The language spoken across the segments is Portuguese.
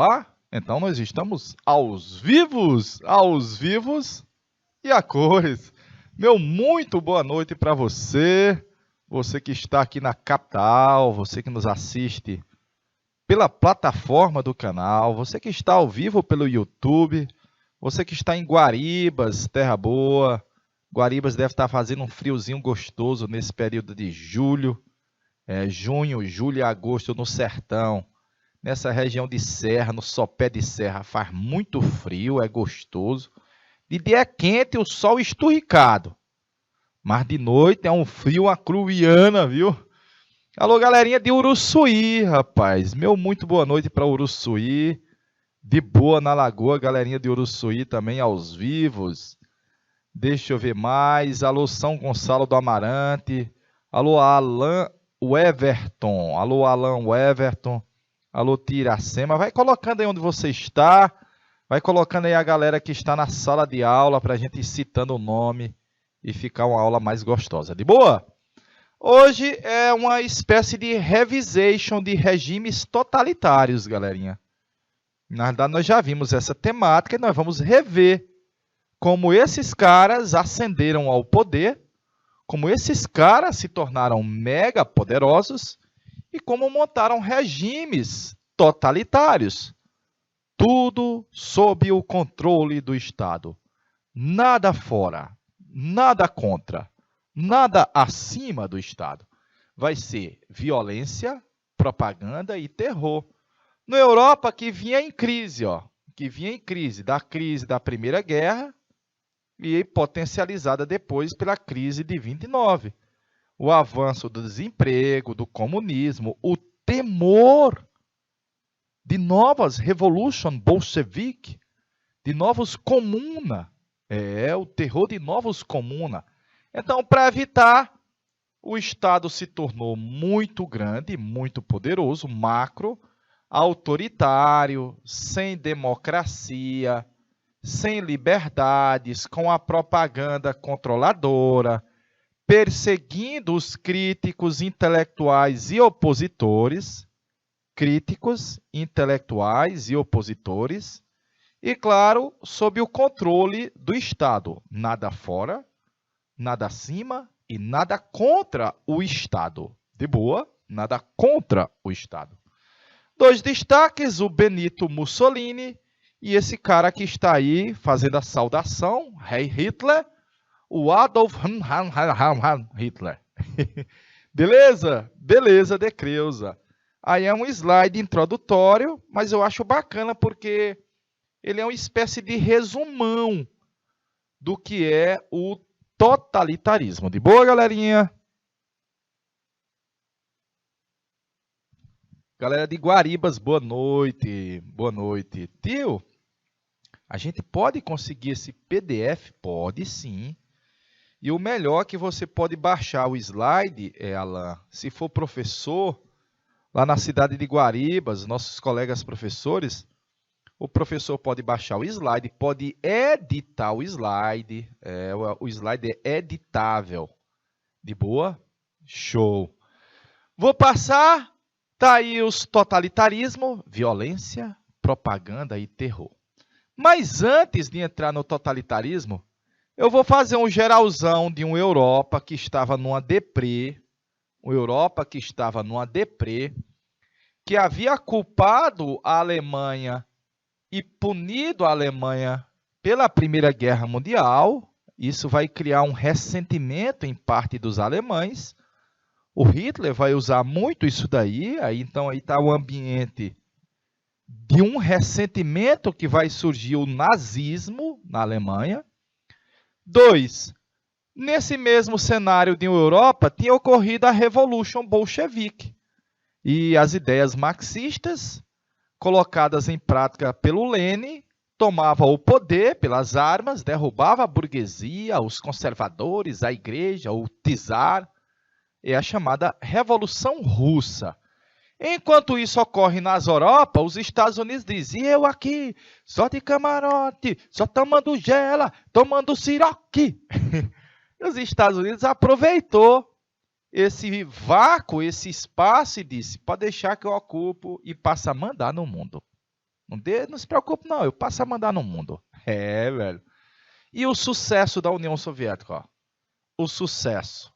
ao ar? Então nós estamos aos vivos e a cores. Meu muito boa noite para você, você que está aqui na capital, você que nos assiste pela plataforma do canal, você que está ao vivo pelo YouTube, você que está em Guaribas, Terra Boa. Guaribas deve estar fazendo um friozinho gostoso nesse período de julho, junho, julho e agosto no sertão. Nessa região de serra, no sopé de serra, faz muito frio, é gostoso. De dia é quente, o sol esturricado. Mas de noite é um frio acruiana, viu? Alô, galerinha de Uruçuí, rapaz. Meu muito boa noite para Uruçuí. De boa na lagoa, galerinha de Uruçuí também aos vivos. Deixa eu ver mais. Alô, São Gonçalo do Amarante. Alô, Alan Everton. Alô, Alan Everton. Alô, Tiracema. Vai colocando aí onde você está. Vai colocando aí a galera que está na sala de aula para a gente ir citando o nome e ficar uma aula mais gostosa. De boa? Hoje é uma espécie de revisation de regimes totalitários, galerinha. Na verdade, nós já vimos essa temática e nós vamos rever como esses caras ascenderam ao poder, como esses caras se tornaram mega poderosos e como montaram regimes totalitários. Tudo sob o controle do Estado. Nada fora, nada contra, nada acima do Estado. Vai ser violência, propaganda e terror. Na Europa, que vinha em crise, da crise da Primeira Guerra e potencializada depois pela crise de 29. O avanço do desemprego, do comunismo, o temor de novas revolution bolchevique, de novos comuna, o terror de novos comuna. Então, para evitar, o Estado se tornou muito grande, muito poderoso, macro, autoritário, sem democracia, sem liberdades, com a propaganda controladora, perseguindo os críticos intelectuais e opositores, e, claro, sob o controle do Estado. Nada fora, nada acima e nada contra o Estado. De boa, nada contra o Estado. Dois destaques, o Benito Mussolini e esse cara que está aí fazendo a saudação, Rei Hitler, o Adolf Hitler. Beleza? Beleza, de Creuza. Aí é um slide introdutório, mas eu acho bacana porque ele é uma espécie de resumão do que é o totalitarismo. De boa, galerinha? Galera de Guaribas, boa noite. Boa noite. Tio, a gente pode conseguir esse PDF? Pode sim. E o melhor é que você pode baixar o slide, Alan, se for professor, lá na cidade de Guaribas, nossos colegas professores, o professor pode baixar o slide, pode editar o slide, o slide é editável. De boa? Show. Vou passar, tá aí os totalitarismo, violência, propaganda e terror. Mas antes de entrar no totalitarismo, eu vou fazer um geralzão de uma Europa que estava numa deprê, que havia culpado a Alemanha e punido a Alemanha pela Primeira Guerra Mundial. Isso vai criar um ressentimento em parte dos alemães. O Hitler vai usar muito isso daí, então aí está o ambiente de um ressentimento que vai surgir o nazismo na Alemanha. 2. Nesse mesmo cenário de Europa, tinha ocorrido a Revolution Bolchevique. E as ideias marxistas, colocadas em prática pelo Lenin, tomava o poder pelas armas, derrubava a burguesia, os conservadores, a igreja, o czar. É a chamada Revolução Russa. Enquanto isso ocorre nas Europa, os Estados Unidos dizem: eu aqui, só de camarote, só tomando gela, tomando siroque. Os Estados Unidos aproveitou esse vácuo, esse espaço e disse: pode deixar que eu ocupo e passo a mandar no mundo. Não se preocupe, não. Eu passo a mandar no mundo. É, velho. E o sucesso da União Soviética, ó. O sucesso.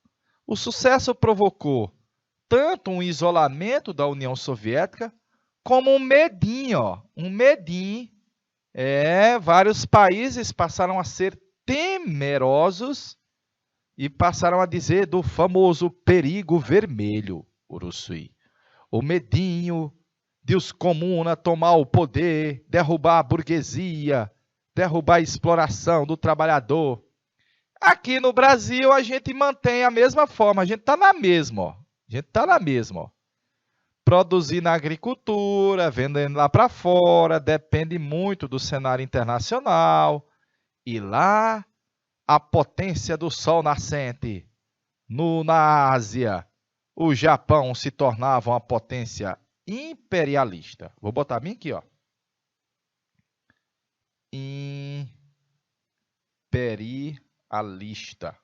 O sucesso provocou tanto um isolamento da União Soviética, como um medinho, ó. Um medinho. Vários países passaram a ser temerosos e passaram a dizer do famoso perigo vermelho, Uruçuí. O medinho de os comunas tomar o poder, derrubar a burguesia, derrubar a exploração do trabalhador. Aqui no Brasil a gente mantém a mesma forma, a gente está na mesma, ó. A gente está na mesma, ó. Produzir na agricultura, vendendo lá para fora, depende muito do cenário internacional. E lá, a potência do sol nascente. Na Ásia, o Japão se tornava uma potência imperialista. Vou botar bem aqui, ó. Imperialista.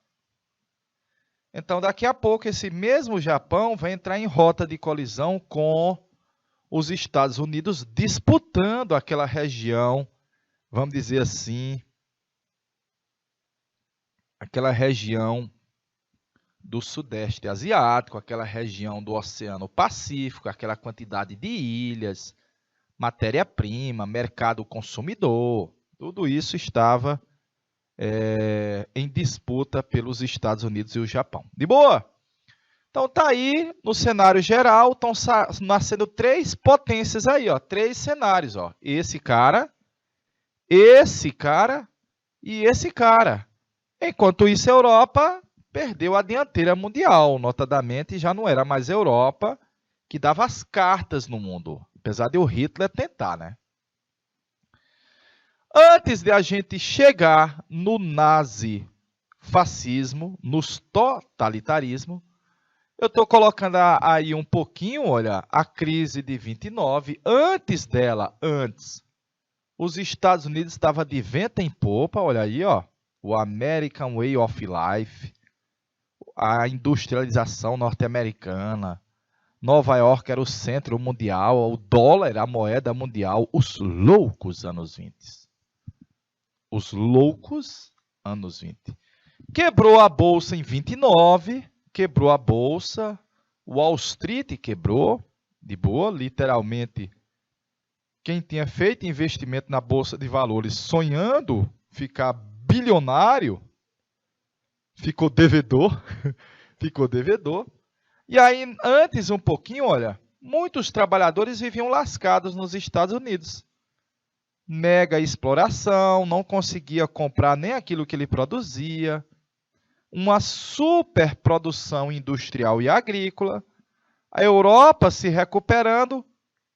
Então, daqui a pouco, esse mesmo Japão vai entrar em rota de colisão com os Estados Unidos, disputando aquela região, vamos dizer assim, aquela região do Sudeste Asiático, aquela região do Oceano Pacífico, aquela quantidade de ilhas, matéria-prima, mercado consumidor, tudo isso estava em disputa pelos Estados Unidos e o Japão. De boa? Então tá aí, no cenário geral, estão nascendo três potências aí, ó, três cenários, ó. Esse cara e esse cara. Enquanto isso, a Europa perdeu a dianteira mundial, notadamente já não era mais a Europa que dava as cartas no mundo, apesar de o Hitler tentar, né? Antes de a gente chegar no nazifascismo, nos totalitarismo, eu estou colocando aí um pouquinho, olha, a crise de 29. Antes dela, os Estados Unidos estavam de vento em popa, olha aí, ó, o American Way of Life, a industrialização norte-americana, Nova York era o centro mundial, o dólar era a moeda mundial, os loucos anos 20. Os loucos anos 20. Quebrou a bolsa em 29, quebrou a bolsa, Wall Street quebrou, de boa, literalmente. Quem tinha feito investimento na bolsa de valores sonhando ficar bilionário, ficou devedor, ficou devedor. E aí, antes um pouquinho, olha, muitos trabalhadores viviam lascados nos Estados Unidos. Mega exploração, não conseguia comprar nem aquilo que ele produzia, uma superprodução industrial e agrícola, a Europa se recuperando,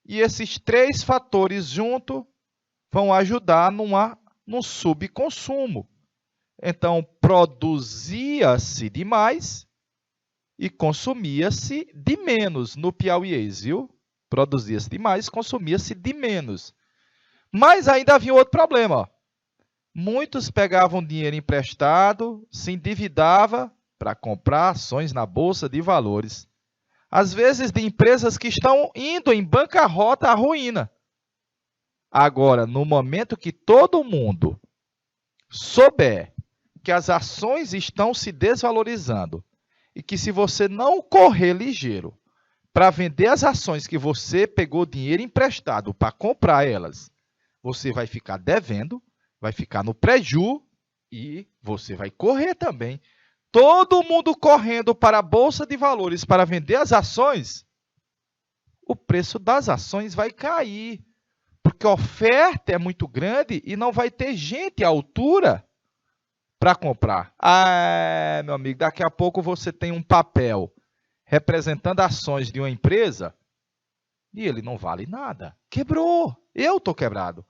e esses três fatores juntos vão ajudar no subconsumo. Então, produzia-se demais e consumia-se de menos no piauiês, viu? Produzia-se demais, consumia-se de menos. Mas ainda havia outro problema, ó. Muitos pegavam dinheiro emprestado, se endividavam para comprar ações na Bolsa de Valores. Às vezes de empresas que estão indo em bancarrota à ruína. Agora, no momento que todo mundo souber que as ações estão se desvalorizando e que se você não correr ligeiro para vender as ações que você pegou dinheiro emprestado para comprar elas, você vai ficar devendo, vai ficar no preju e você vai correr também. Todo mundo correndo para a Bolsa de Valores para vender as ações, o preço das ações vai cair, porque a oferta é muito grande e não vai ter gente à altura para comprar. Ah, meu amigo, daqui a pouco você tem um papel representando ações de uma empresa e ele não vale nada. Quebrou. Eu estou quebrado.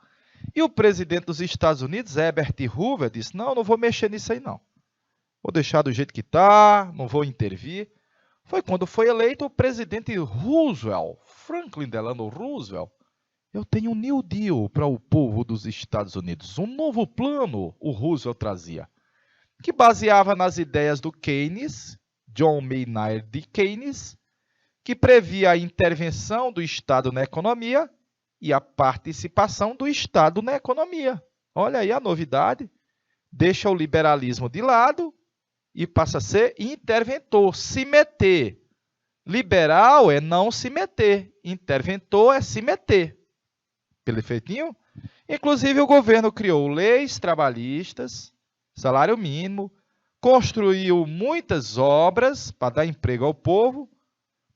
E o presidente dos Estados Unidos, Herbert Hoover, disse, não vou mexer nisso aí não. Vou deixar do jeito que está, não vou intervir. Foi quando foi eleito o presidente Roosevelt, Franklin Delano Roosevelt. Eu tenho um New Deal para o povo dos Estados Unidos. Um novo plano, o Roosevelt trazia, que baseava nas ideias do Keynes, John Maynard Keynes, que previa a intervenção do Estado na economia e a participação do Estado na economia. Olha aí a novidade. Deixa o liberalismo de lado e passa a ser interventor, se meter. Liberal é não se meter, interventor é se meter. Perfeitinho? Inclusive, o governo criou leis trabalhistas, salário mínimo, construiu muitas obras para dar emprego ao povo,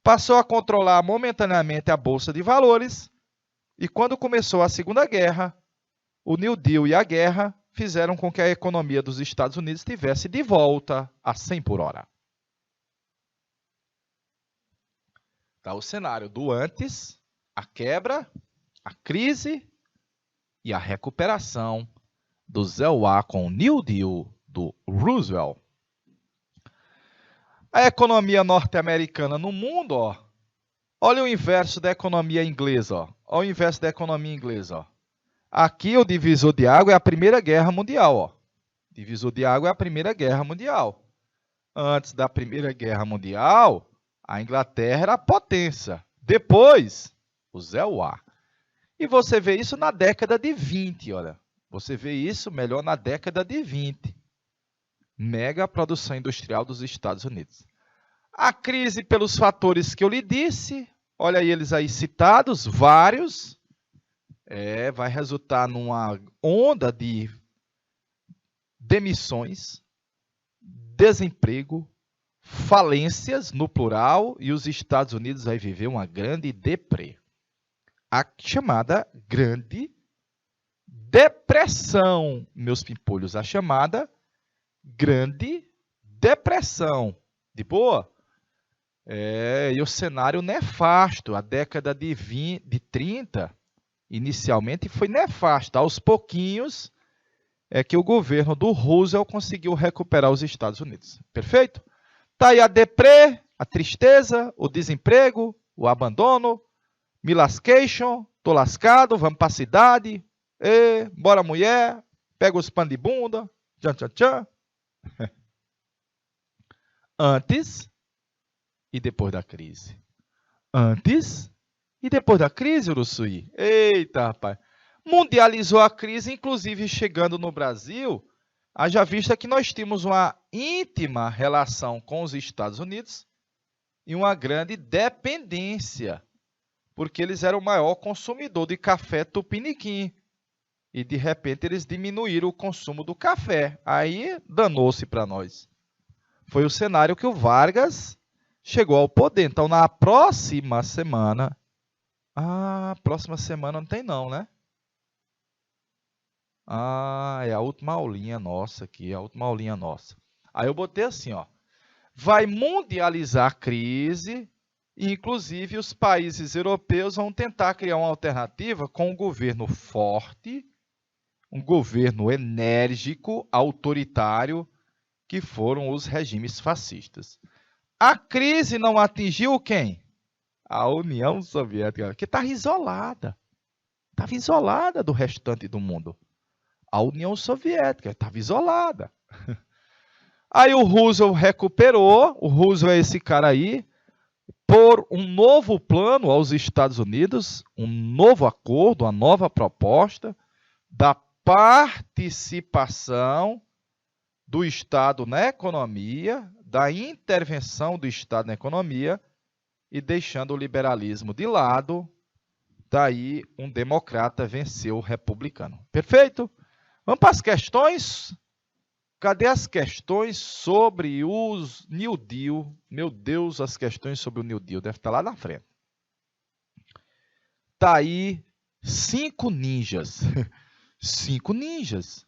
passou a controlar momentaneamente a Bolsa de Valores e, quando começou a Segunda Guerra, o New Deal e a guerra fizeram com que a economia dos Estados Unidos estivesse de volta a 100 por hora. Está o cenário do antes, a quebra, a crise e a recuperação do ZEUA com o New Deal do Roosevelt. A economia norte-americana no mundo, ó, olha o inverso da economia inglesa. Ó. Olha o inverso da economia inglesa. Ó. Aqui o divisor de água é a Primeira Guerra Mundial. Ó. Divisor de água é a Primeira Guerra Mundial. Antes da Primeira Guerra Mundial, a Inglaterra era a potência. Depois, o ZEUA. E você vê isso na década de 20, olha. Você vê isso melhor na década de 20. Mega produção industrial dos Estados Unidos. A crise pelos fatores que eu lhe disse, olha aí eles aí citados, vários, vai resultar numa onda de demissões, desemprego, falências no plural, e os Estados Unidos vai viver uma grande deprê. A chamada Grande Depressão, meus pimpolhos, a chamada Grande Depressão. De boa? E o cenário nefasto, a década de 30, inicialmente foi nefasta. Aos pouquinhos é que o governo do Roosevelt conseguiu recuperar os Estados Unidos. Perfeito? Está aí a deprê, a tristeza, o desemprego, o abandono, me lascation, tô lascado, vamos para a cidade, bora mulher, pega os pano de bunda, tchan, tchan, tchan. Antes e depois da crise. Antes e depois da crise, Uruçuí. Eita, rapaz. Mundializou a crise, inclusive chegando no Brasil, haja vista que nós tínhamos uma íntima relação com os Estados Unidos e uma grande dependência, porque eles eram o maior consumidor de café tupiniquim. E, de repente, eles diminuíram o consumo do café. Aí, danou-se para nós. Foi o cenário que o Vargas chegou ao poder. Então, na próxima semana... próxima semana não tem não, né? É a última aulinha nossa aqui, a última aulinha nossa. Aí eu botei assim, ó. Vai mundializar a crise... Inclusive, os países europeus vão tentar criar uma alternativa com um governo forte, um governo enérgico, autoritário, que foram os regimes fascistas. A crise não atingiu quem? A União Soviética, que estava isolada. Estava isolada do restante do mundo. A União Soviética estava isolada. Aí o Roosevelt recuperou, o Roosevelt é esse cara aí, por um novo plano aos Estados Unidos, um novo acordo, uma nova proposta da participação do Estado na economia, da intervenção do Estado na economia e deixando o liberalismo de lado. Daí um democrata venceu o republicano. Perfeito? Vamos para as questões. Cadê as questões sobre os New Deal? Meu Deus, as questões sobre o New Deal. Deve estar lá na frente. Está aí 5 ninjas. 5 ninjas.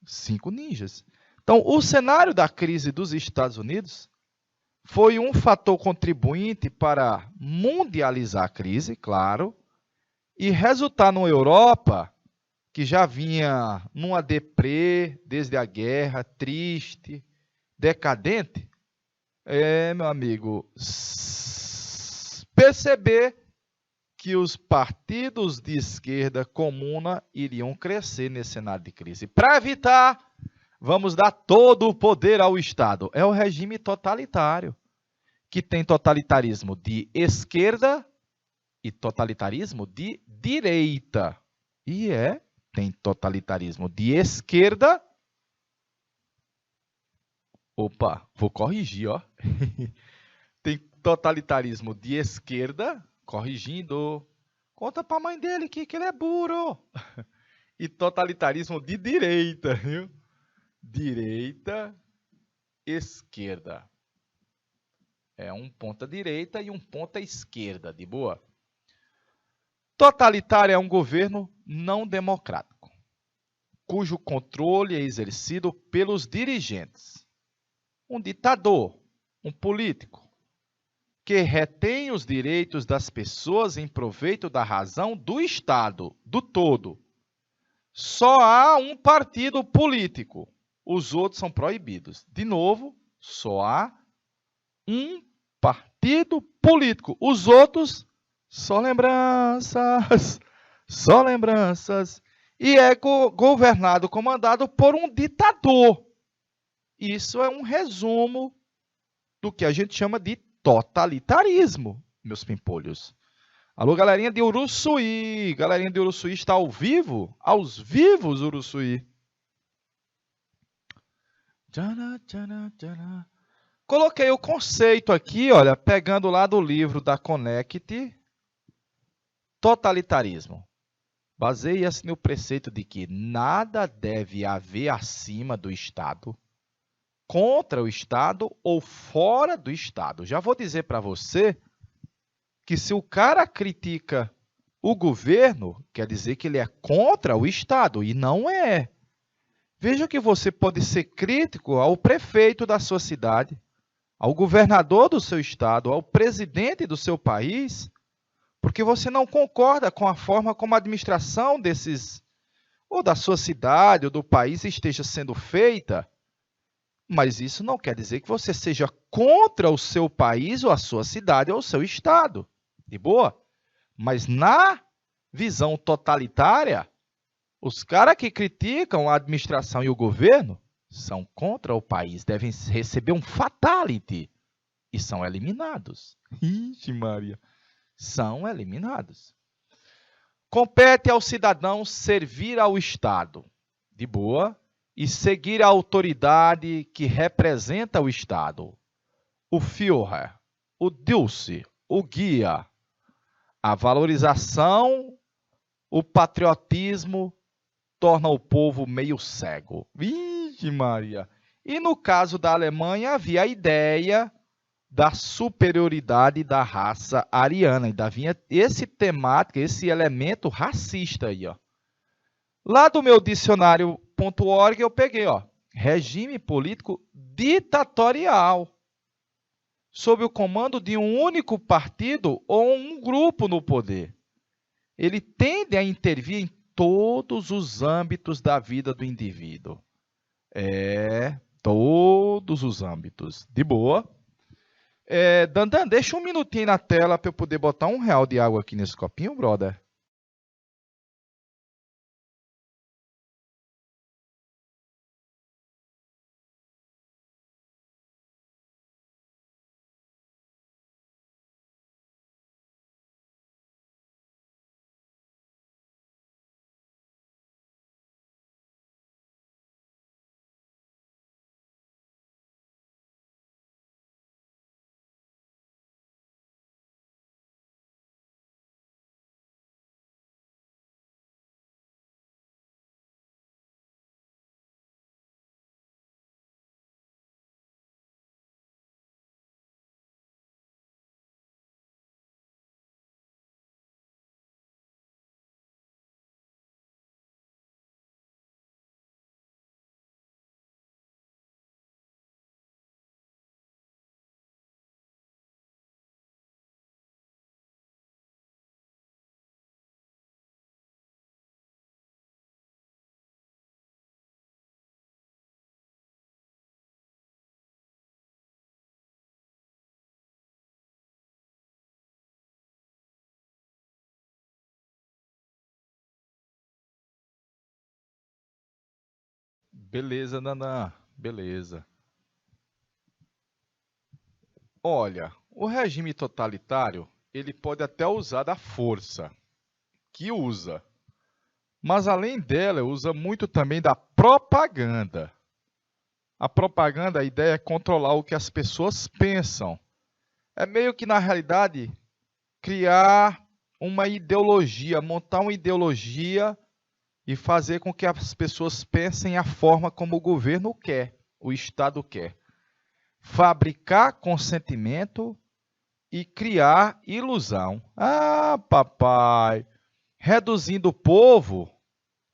5 ninjas. Então, o cenário da crise dos Estados Unidos foi um fator contribuinte para mundializar a crise, claro, e resultar numa Europa que já vinha numa deprê desde a guerra, triste, decadente, meu amigo, perceber que os partidos de esquerda comuna iriam crescer nesse cenário de crise. Para evitar, vamos dar todo o poder ao Estado. É o regime totalitário, que tem totalitarismo de esquerda e totalitarismo de direita. E tem totalitarismo de esquerda. Opa, vou corrigir, ó. Tem totalitarismo de esquerda, corrigindo. Conta pra mãe dele que ele é burro. E totalitarismo de direita, viu? Direita, esquerda. É um ponta direita e um ponta esquerda, de boa. Totalitário é um governo não democrático, cujo controle é exercido pelos dirigentes. Um ditador, um político, que retém os direitos das pessoas em proveito da razão do Estado, do todo. Só há um partido político, os outros são proibidos. De novo, só há um partido político, os outros só lembranças, só lembranças. E é governado, comandado por um ditador. Isso é um resumo do que a gente chama de totalitarismo, meus pimpolhos. Alô, galerinha de Uruçuí. Galerinha de Uruçuí está ao vivo? Aos vivos, Uruçuí. Tchana, tchana, tchana. Coloquei o conceito aqui, olha, pegando lá do livro da Connect, totalitarismo. Baseia-se no preceito de que nada deve haver acima do Estado, contra o Estado ou fora do Estado. Já vou dizer para você que se o cara critica o governo, quer dizer que ele é contra o Estado, e não é. Veja que você pode ser crítico ao prefeito da sua cidade, ao governador do seu estado, ao presidente do seu país, porque você não concorda com a forma como a administração desses, ou da sua cidade, ou do país esteja sendo feita, mas isso não quer dizer que você seja contra o seu país, ou a sua cidade, ou o seu estado. De boa? Mas na visão totalitária, os caras que criticam a administração e o governo são contra o país, devem receber um fatality e são eliminados. Ixi, Maria. São eliminados. Compete ao cidadão servir ao Estado, de boa, e seguir a autoridade que representa o Estado. O Führer, o Dulce, o guia. A valorização, o patriotismo torna o povo meio cego. Vixe Maria! E no caso da Alemanha havia a ideia da superioridade da raça ariana. Ainda vinha esse temática, esse elemento racista aí, ó. Lá do meu dicionário.org eu peguei, ó, regime político ditatorial, sob o comando de um único partido ou um grupo no poder. Ele tende a intervir em todos os âmbitos da vida do indivíduo. Todos os âmbitos. De boa. Dandan, deixa um minutinho na tela para eu poder botar R$1 de água aqui nesse copinho, brother. Beleza, Nanã. Beleza. Olha, o regime totalitário, ele pode até usar da força, que usa. Mas além dela, usa muito também da propaganda. A propaganda, a ideia é controlar o que as pessoas pensam. É meio que, na realidade, criar uma ideologia, montar uma ideologia e fazer com que as pessoas pensem a forma como o governo quer, o Estado quer. Fabricar consentimento e criar ilusão. Ah, papai! Reduzindo o povo,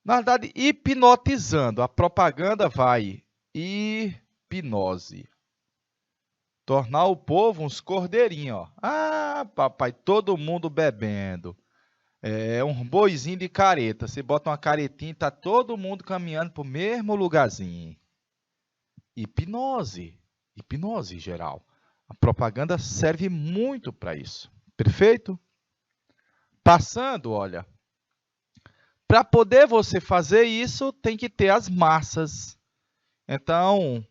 na verdade, hipnotizando. A propaganda vai hipnose. Tornar o povo uns cordeirinhos, ó. Ah, papai, todo mundo bebendo. É um boizinho de careta. Você bota uma caretinha e tá todo mundo caminhando pro mesmo lugarzinho. Hipnose. Hipnose geral. A propaganda serve muito para isso. Perfeito? Passando, olha. Para poder você fazer isso, tem que ter as massas. Então,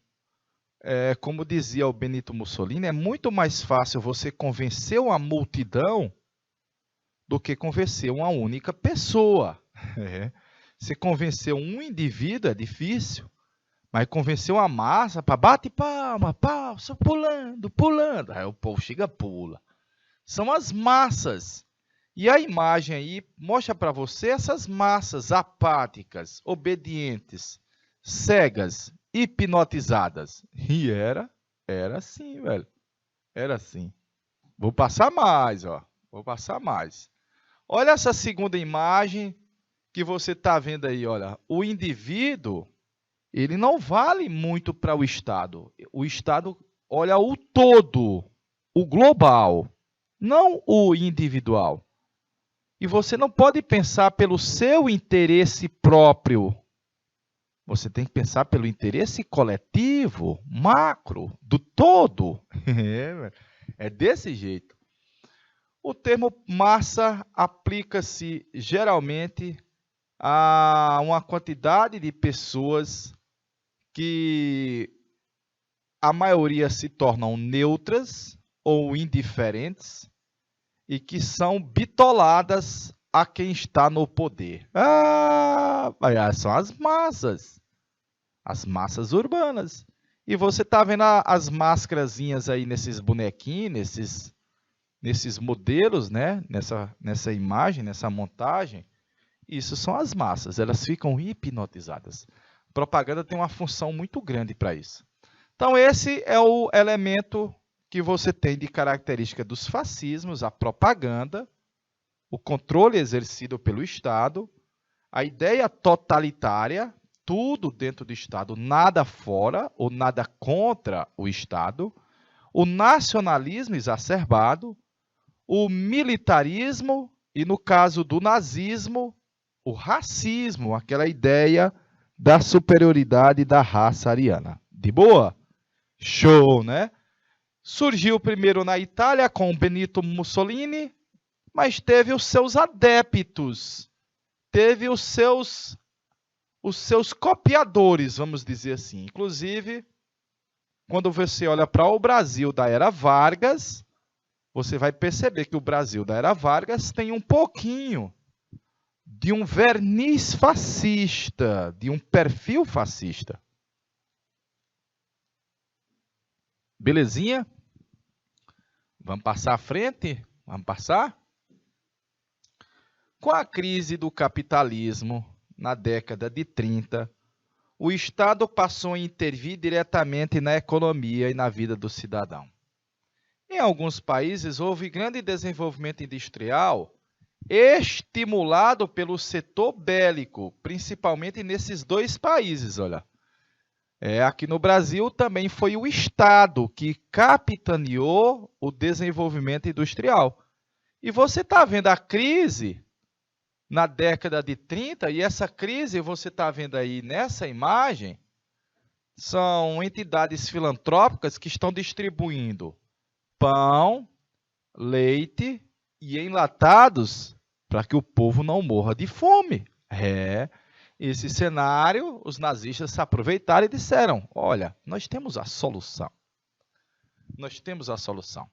como dizia o Benito Mussolini, é muito mais fácil você convencer uma multidão do que convencer uma única pessoa. Você convencer um indivíduo é difícil, mas convencer uma massa para bate palma, só pulando, pulando. Aí o povo chega, pula. São as massas. E a imagem aí mostra para você essas massas apáticas, obedientes, cegas, hipnotizadas. E era assim, velho. Era assim. Vou passar mais, ó. Vou passar mais. Olha essa segunda imagem que você está vendo aí, olha. O indivíduo, ele não vale muito para o Estado. O Estado olha o todo, o global, não o individual. E você não pode pensar pelo seu interesse próprio. Você tem que pensar pelo interesse coletivo, macro, do todo. É desse jeito. O termo massa aplica-se geralmente a uma quantidade de pessoas que a maioria se tornam neutras ou indiferentes e que são bitoladas a quem está no poder. São as massas urbanas. E você está vendo as máscarazinhas aí nesses bonequinhos, nesses modelos, né? Nessa imagem, nessa montagem. Isso são as massas, elas ficam hipnotizadas. A propaganda tem uma função muito grande para isso. Então, esse é o elemento que você tem de característica dos fascismos, a propaganda, o controle exercido pelo Estado, a ideia totalitária, tudo dentro do Estado, nada fora ou nada contra o Estado, o nacionalismo exacerbado, o militarismo e, no caso do nazismo, o racismo, aquela ideia da superioridade da raça ariana. De boa? Show, né? Surgiu primeiro na Itália com Benito Mussolini, mas teve os seus adeptos, teve os seus copiadores, vamos dizer assim. Inclusive, quando você olha para o Brasil da era Vargas, você vai perceber que o Brasil da era Vargas tem um pouquinho de um verniz fascista, de um perfil fascista. Belezinha? Vamos passar à frente? Vamos passar? Com a crise do capitalismo, na década de 30, o Estado passou a intervir diretamente na economia e na vida do cidadão. Em alguns países, houve grande desenvolvimento industrial estimulado pelo setor bélico, principalmente nesses dois países, olha. Aqui no Brasil também foi o Estado que capitaneou o desenvolvimento industrial. E você está vendo a crise na década de 30, e essa crise você está vendo aí nessa imagem, são entidades filantrópicas que estão distribuindo pão, leite e enlatados para que o povo não morra de fome. Esse cenário, os nazistas se aproveitaram e disseram, olha, nós temos a solução. Nós temos a solução.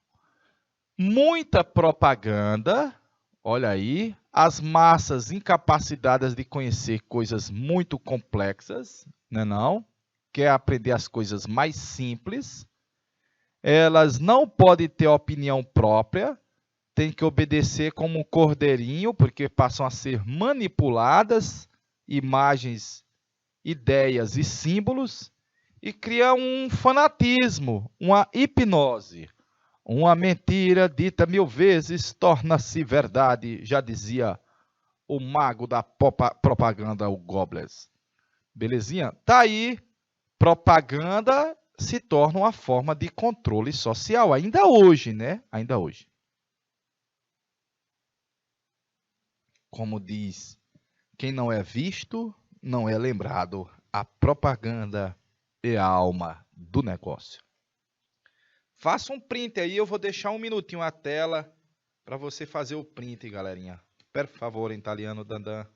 Muita propaganda, olha aí, as massas incapacitadas de conhecer coisas muito complexas, né não? Quer aprender as coisas mais simples. Elas não podem ter opinião própria, tem que obedecer como um cordeirinho, porque passam a ser manipuladas, imagens, ideias e símbolos, e cria um fanatismo, uma hipnose. Uma mentira dita 1000 vezes torna-se verdade, já dizia o mago da propaganda, o Goebbels. Belezinha? Tá aí, propaganda se torna uma forma de controle social, ainda hoje, né? Ainda hoje. Como diz, quem não é visto, não é lembrado. A propaganda é a alma do negócio. Faça um print aí, eu vou deixar 1 minutinho a tela para você fazer o print, galerinha. Per favore, em italiano, Dandan.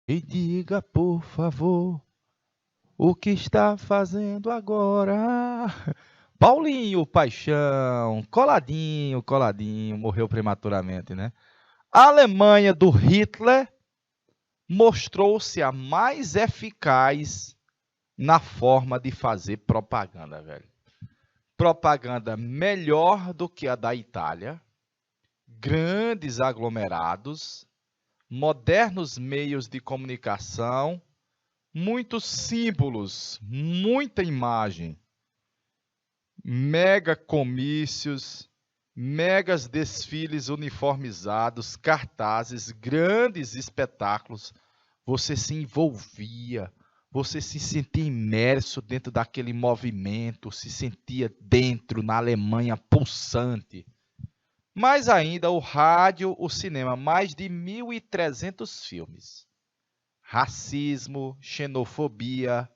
E diga, por favor, o que está fazendo agora? Paulinho Paixão, coladinho, coladinho, morreu prematuramente, né? A Alemanha do Hitler mostrou-se a mais eficaz na forma de fazer propaganda, velho. Propaganda melhor do que a da Itália, grandes aglomerados, modernos meios de comunicação, muitos símbolos, muita imagem, mega comícios, megas desfiles uniformizados, cartazes, grandes espetáculos. Você se envolvia, você se sentia imerso dentro daquele movimento, se sentia dentro na Alemanha pulsante. Mais ainda, o rádio, o cinema, mais de 1.300 filmes. Racismo, xenofobia,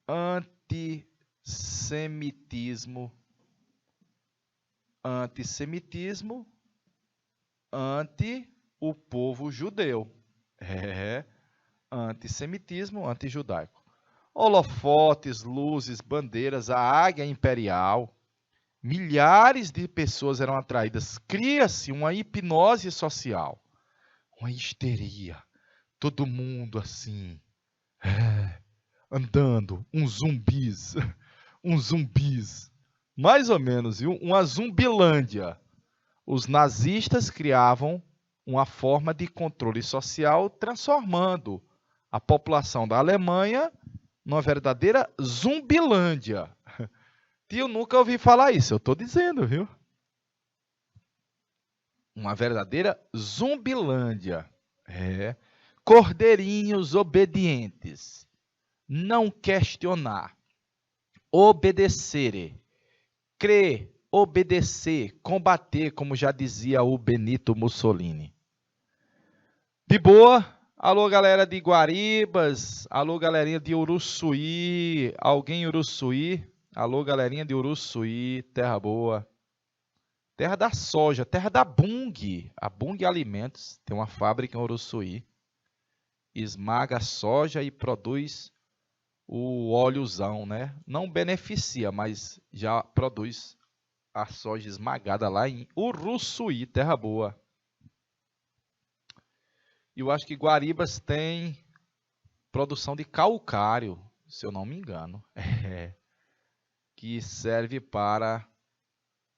antissemitismo, anti o povo judeu. Antissemitismo, antijudaico. Holofotes, luzes, bandeiras, a águia imperial. Milhares de pessoas eram atraídas. Cria-se uma hipnose social, uma histeria. Todo mundo assim, andando, uns zumbis, mais ou menos, viu? Uma zumbilândia. Os nazistas criavam uma forma de controle social, transformando a população da Alemanha numa verdadeira zumbilândia. Tio, nunca ouvi falar isso, eu estou dizendo, viu? Uma verdadeira zumbilândia. Cordeirinhos obedientes. Não questionar. Obedecer. Crer, obedecer, combater, como já dizia o Benito Mussolini. De boa? Alô, galera de Guaribas. Alô, galerinha de Uruçuí. Alguém em Uruçuí? Alô, galerinha de Uruçuí, terra boa. Terra da soja, terra da Bunge. A Bunge Alimentos tem uma fábrica em Uruçuí. Esmaga a soja e produz o óleozão, né? Não beneficia, mas já produz a soja esmagada lá em Uruçuí, terra boa. E eu acho que Guaribas tem produção de calcário, se eu não me engano, que serve para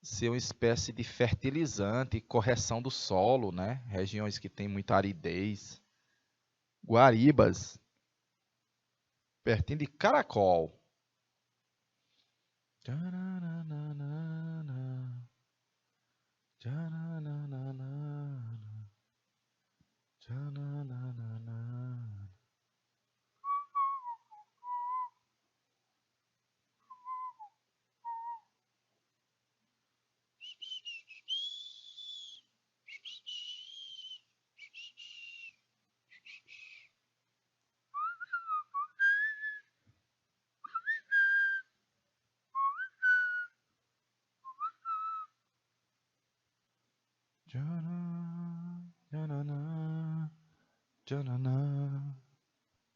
ser uma espécie de fertilizante e correção do solo, né? Regiões que tem muita aridez. Guaribas, pertinho de Caracol.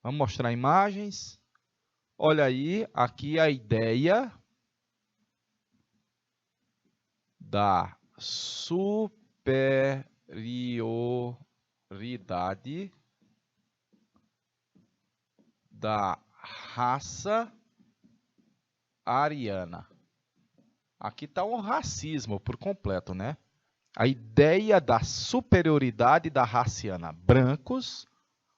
Vamos mostrar imagens. Olha aí, aqui a ideia da superioridade da raça ariana. Aqui está um racismo por completo, né? A ideia da superioridade da raça ariana. Brancos,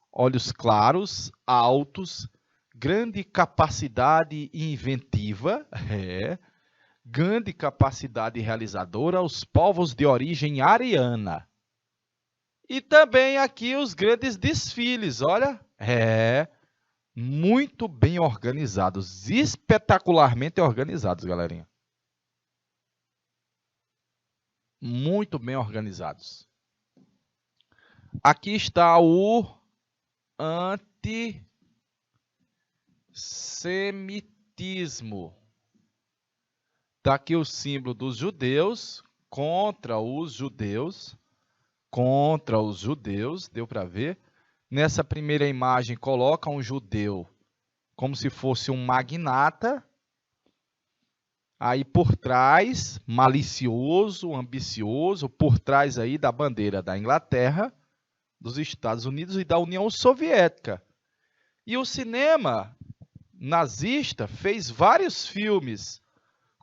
olhos claros, altos, grande capacidade inventiva, grande capacidade realizadora, os povos de origem ariana. E também aqui os grandes desfiles, olha, muito bem organizados, espetacularmente organizados, galerinha. Muito bem organizados. Aqui está o antissemitismo. Está aqui o símbolo dos judeus, contra os judeus, deu para ver. Nessa primeira imagem coloca um judeu como se fosse um magnata. Aí por trás, malicioso, ambicioso, por trás aí da bandeira da Inglaterra, dos Estados Unidos e da União Soviética. E o cinema nazista fez vários filmes,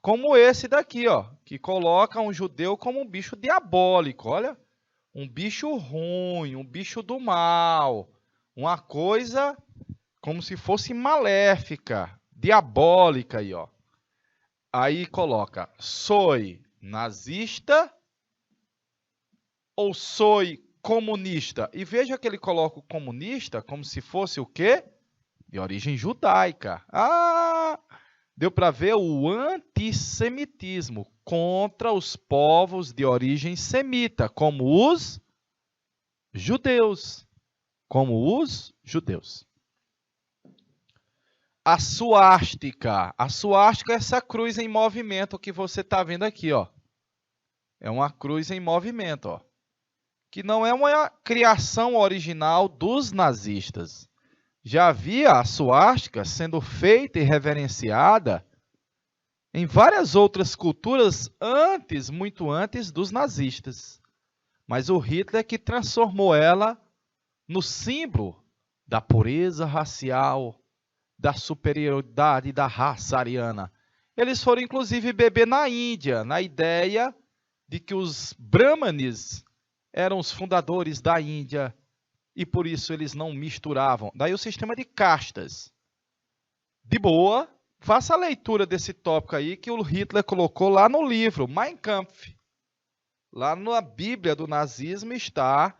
como esse daqui, ó, que coloca um judeu como um bicho diabólico, olha, um bicho ruim, um bicho do mal, uma coisa como se fosse maléfica, diabólica aí, ó. Aí coloca, soy nazista ou soy comunista? E veja que ele coloca o comunista como se fosse o quê? De origem judaica. Ah, deu para ver o antissemitismo contra os povos de origem semita, como os judeus. A suástica. A suástica é essa cruz em movimento que você está vendo aqui, ó. É uma cruz em movimento, ó. Que não é uma criação original dos nazistas. Já havia a suástica sendo feita e reverenciada em várias outras culturas antes, muito antes dos nazistas. Mas o Hitler que transformou ela no símbolo da pureza racial, da superioridade da raça ariana. Eles foram, inclusive, beber na Índia, na ideia de que os brahmanes eram os fundadores da Índia e, por isso, eles não misturavam. Daí o sistema de castas. De boa, faça a leitura desse tópico aí que o Hitler colocou lá no livro Mein Kampf. Lá na Bíblia do nazismo está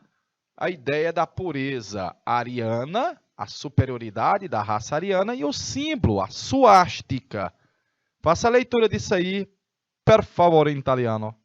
a ideia da pureza ariana, a superioridade da raça ariana e o símbolo, a suástica. Faça a leitura disso aí, per favore, em italiano.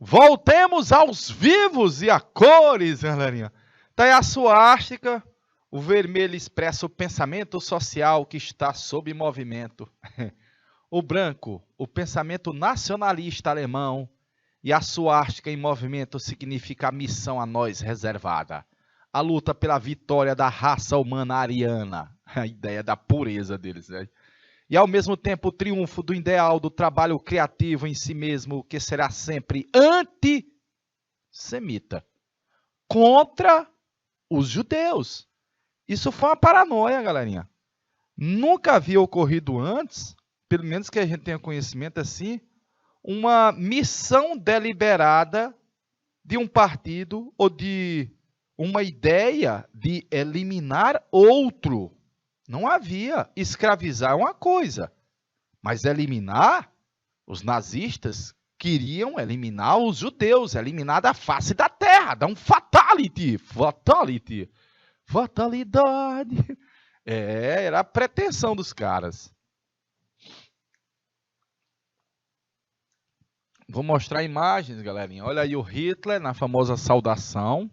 Voltemos aos vivos e a cores, galerinha. Tá aí a suástica. O vermelho expressa o pensamento social que está sob movimento. O branco, o pensamento nacionalista alemão. E a suástica em movimento significa a missão a nós reservada. A luta pela vitória da raça humana ariana. A ideia da pureza deles, né? E ao mesmo tempo o triunfo do ideal do trabalho criativo em si mesmo, que será sempre antissemita. Contra os judeus. Isso foi uma paranoia, galerinha. Nunca havia ocorrido antes, pelo menos que a gente tenha conhecimento assim, uma missão deliberada de um partido ou de uma ideia de eliminar outro. Não havia. Escravizar é uma coisa, mas eliminar, os nazistas queriam eliminar os judeus, eliminar da face da terra, dar um fatality, fatalidade. Era a pretensão dos caras. Vou mostrar imagens, galerinha. Olha aí o Hitler na famosa saudação.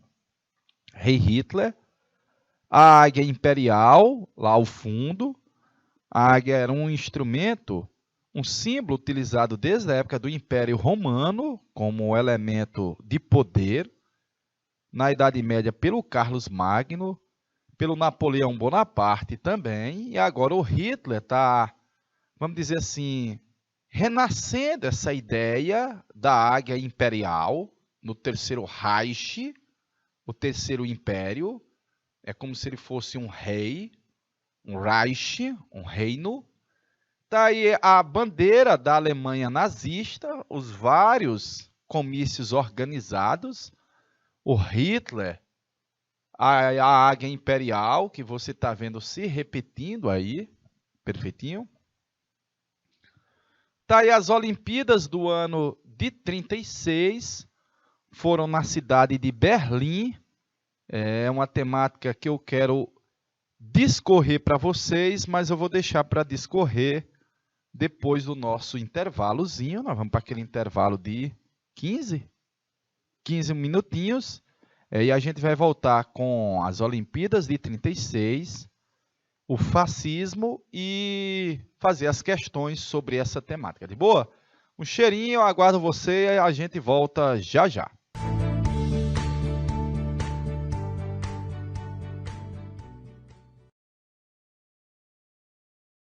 Rei Hitler. A águia imperial, lá ao fundo. A águia era um instrumento, um símbolo utilizado desde a época do Império Romano, como elemento de poder. Na Idade Média, pelo Carlos Magno, pelo Napoleão Bonaparte também. E agora o Hitler está, vamos dizer assim, renascendo essa ideia da águia imperial no Terceiro Reich, o Terceiro Império. É como se ele fosse um rei, um Reich, um reino. Está aí a bandeira da Alemanha nazista, os vários comícios organizados, o Hitler, a águia imperial, que você está vendo se repetindo aí, perfeitinho. Está aí as Olimpíadas do ano de 36, foram na cidade de Berlim. É uma temática que eu quero discorrer para vocês, mas eu vou deixar para discorrer depois do nosso intervalozinho. Nós vamos para aquele intervalo de 15 minutinhos. E a gente vai voltar com as Olimpíadas de 36, o fascismo e fazer as questões sobre essa temática. De boa? Um cheirinho, eu aguardo você e a gente volta já já.